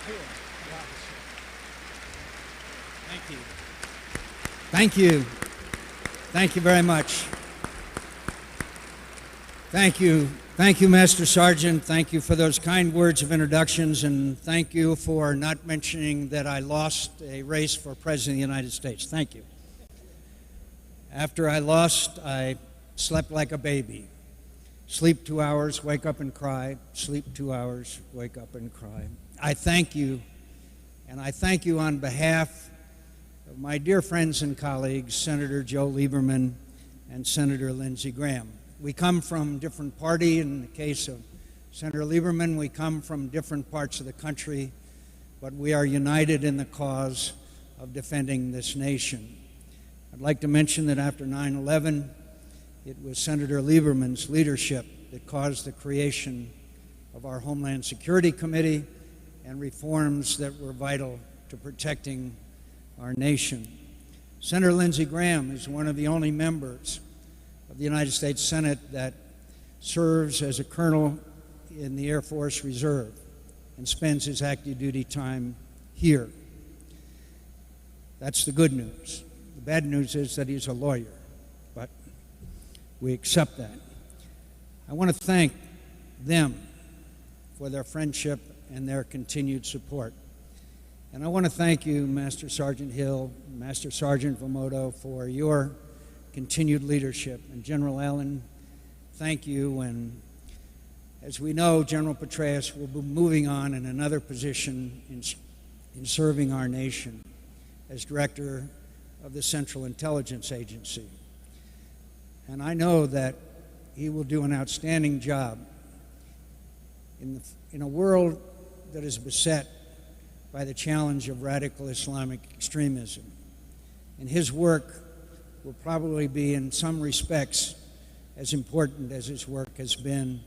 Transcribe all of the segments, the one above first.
Thank you. Thank you. Thank you very much. Thank you. Thank you, Master Sergeant. Thank you for those kind words of introductions, and thank you for not mentioning that I lost a race for President of the United States. Thank you. After I lost, I slept like a baby. Sleep 2 hours, wake up and cry. Sleep 2 hours, wake up and cry. I thank you, and I thank you on behalf of my dear friends and colleagues, Senator Joe Lieberman and Senator Lindsey Graham. We come from different parties. In the case of Senator Lieberman, we come from different parts of the country, but we are united in the cause of defending this nation. I'd like to mention that after 9/11, it was Senator Lieberman's leadership that caused the creation of our Homeland Security Committee and reforms that were vital to protecting our nation. Senator Lindsey Graham is one of the only members of the United States Senate that serves as a colonel in the Air Force Reserve and spends his active duty time here. That's the good news. The bad news is that he's a lawyer, but we accept that. I want to thank them for their friendship and their continued support. And I want to thank you, Master Sergeant Hill, Master Sergeant Vamoto, for your continued leadership. And General Allen, thank you. And as we know, General Petraeus will be moving on in another position in serving our nation as Director of the Central Intelligence Agency. And I know that he will do an outstanding job in a world that is beset by the challenge of radical Islamic extremism. And his work will probably be, in some respects, as important as his work has been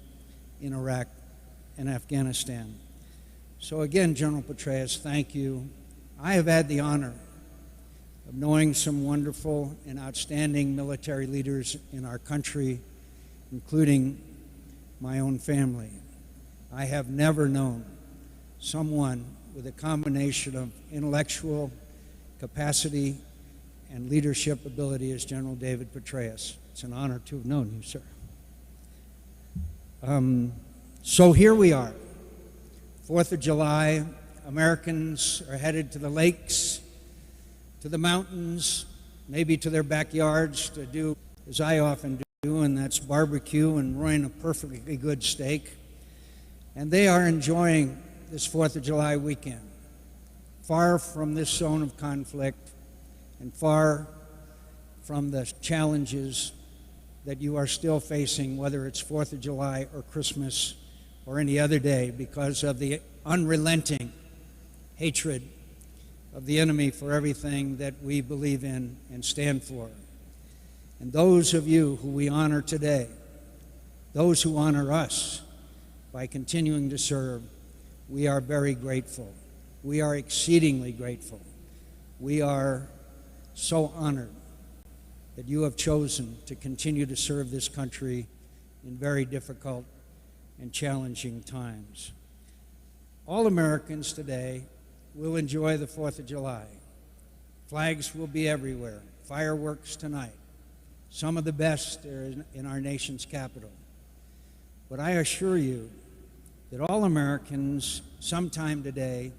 in Iraq and Afghanistan. So again, General Petraeus, thank you. I have had the honor of knowing some wonderful and outstanding military leaders in our country, including my own family. I have never known someone with a combination of intellectual capacity and leadership ability as General David Petraeus. It's an honor to have known you, sir. So here we are, 4th of July. Americans are headed to the lakes, to the mountains, maybe to their backyards to do as I often do, and that's barbecue and ruin a perfectly good steak. And they are enjoying this 4th of July weekend, far from this zone of conflict and far from the challenges that you are still facing, whether it's 4th of July or Christmas or any other day, because of the unrelenting hatred of the enemy for everything that we believe in and stand for. And those of you who we honor today, those who honor us by continuing to serve, we are very grateful. We are exceedingly grateful. We are so honored that you have chosen to continue to serve this country in very difficult and challenging times. All Americans today will enjoy the 4th of July. Flags will be everywhere. Fireworks tonight. Some of the best are in our nation's capital. But I assure you that all Americans sometime today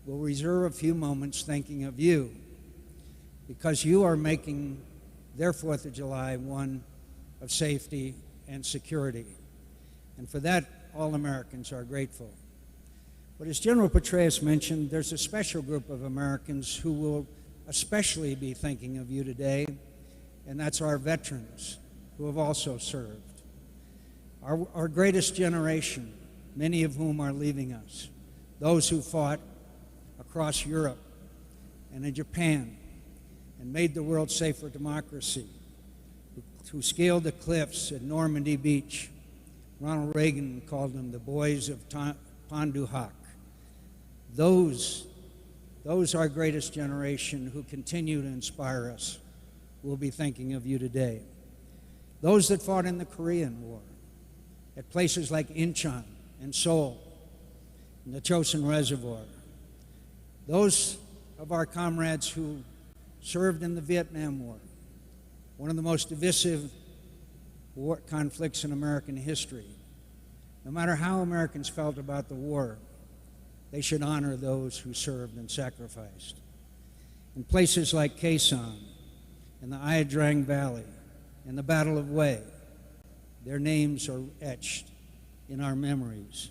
will reserve a few moments thinking of you, because you are making their 4th of July one of safety and security. And for that, all Americans are grateful. But as General Petraeus mentioned, there's a special group of Americans who will especially be thinking of you today, and that's our veterans who have also served. Our greatest generation, many of whom are leaving us, those who fought across Europe and in Japan and made the world safe for democracy, who scaled the cliffs at Normandy Beach. Ronald Reagan called them the boys of Ponduhak. Those our greatest generation who continue to inspire us will be thinking of you today. Those that fought in the Korean War at places like Incheon and Seoul, and the Chosin Reservoir, Those of our comrades who served in the Vietnam War, one of the most divisive war conflicts in American history. No matter how Americans felt about the war, they should honor those who served and sacrificed. In places like Khe Sanh, in the Ia Drang Valley, in the Battle of Hue, their names are etched in our memories.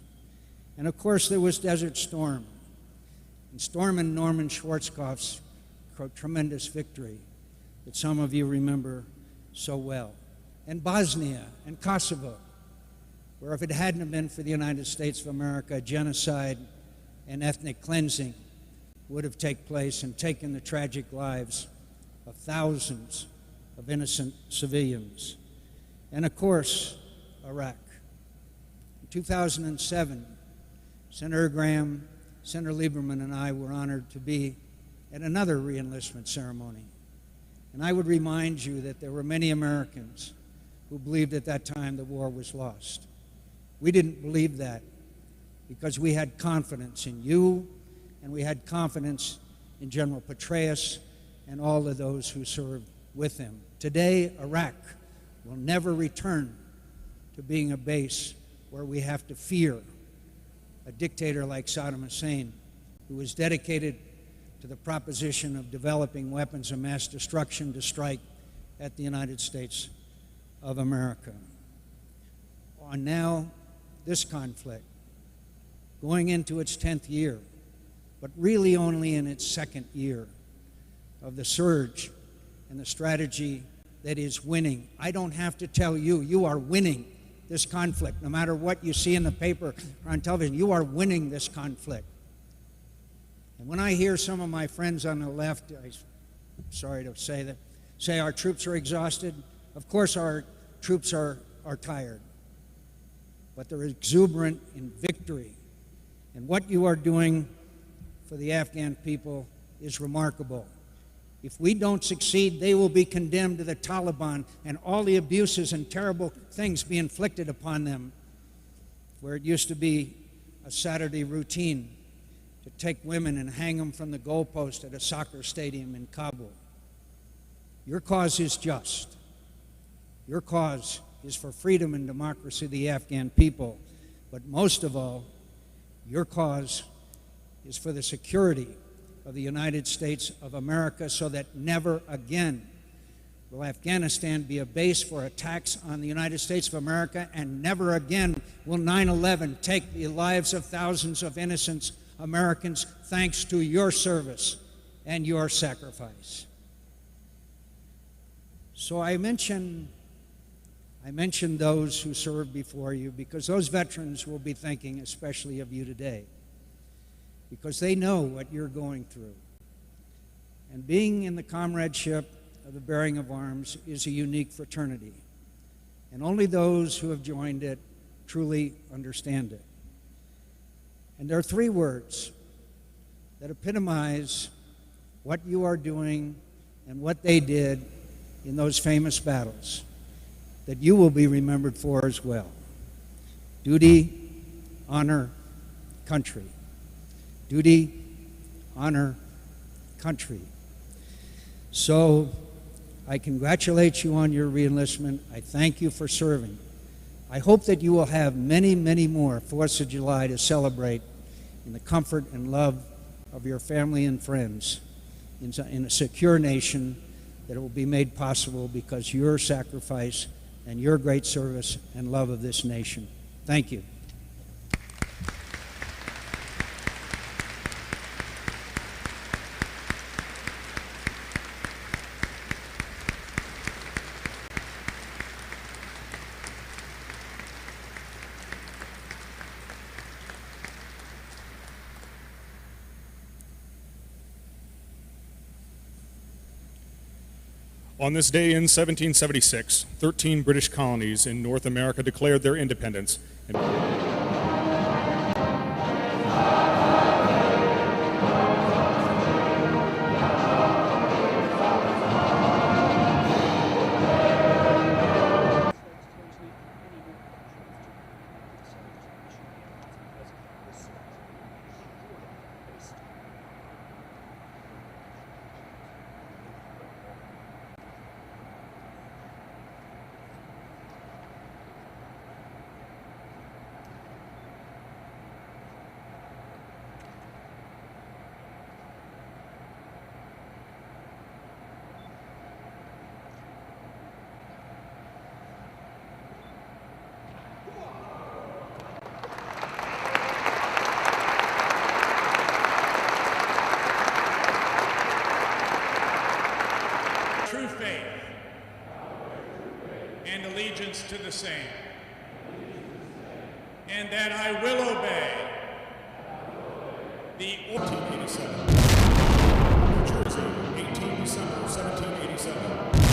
And of course, there was Desert Storm, and Storm Norman Schwarzkopf's tremendous victory that some of you remember so well. And Bosnia and Kosovo, where if it hadn't been for the United States of America, genocide and ethnic cleansing would have taken place and taken the tragic lives of thousands of innocent civilians. And of course, Iraq. In 2007, Senator Graham, Senator Lieberman, and I were honored to be at another reenlistment ceremony. And I would remind you that there were many Americans who believed at that time the war was lost. We didn't believe that because we had confidence in you and we had confidence in General Petraeus and all of those who served with him. Today, Iraq will never return to being a base where we have to fear a dictator like Saddam Hussein, who was dedicated to the proposition of developing weapons of mass destruction to strike at the United States of America. On now, this conflict, going into its 10th year, but really only in its 2nd year of the surge and the strategy that is winning. I don't have to tell you, you are winning this conflict. No matter what you see in the paper or on television, you are winning this conflict. And when I hear some of my friends on the left, I'm sorry to say that, say our troops are exhausted, of course our troops are tired. But they're exuberant in victory. And what you are doing for the Afghan people is remarkable. If we don't succeed, they will be condemned to the Taliban and all the abuses and terrible things be inflicted upon them, where it used to be a Saturday routine to take women and hang them from the goalpost at a soccer stadium in Kabul. Your cause is just. Your cause is for freedom and democracy of the Afghan people. But most of all, your cause is for the security of the United States of America, so that never again will Afghanistan be a base for attacks on the United States of America, and never again will 9/11 take the lives of thousands of innocent Americans, thanks to your service and your sacrifice. So I mention those who served before you because those veterans will be thinking especially of you today, because they know what you're going through. And being in the comradeship of the bearing of arms is a unique fraternity, and only those who have joined it truly understand it. And there are 3 words that epitomize what you are doing and what they did in those famous battles that you will be remembered for as well. Duty, honor, country. Duty, honor, country. So I congratulate you on your reenlistment. I thank you for serving. I hope that you will have many, many more 4th of July to celebrate in the comfort and love of your family and friends in a secure nation, that it will be made possible because your sacrifice and your great service and love of this nation. Thank you. On this day in 1776, 13 British colonies in North America declared their independence. to the same, and that I will obey the 1787. New Jersey, 18 December 1787.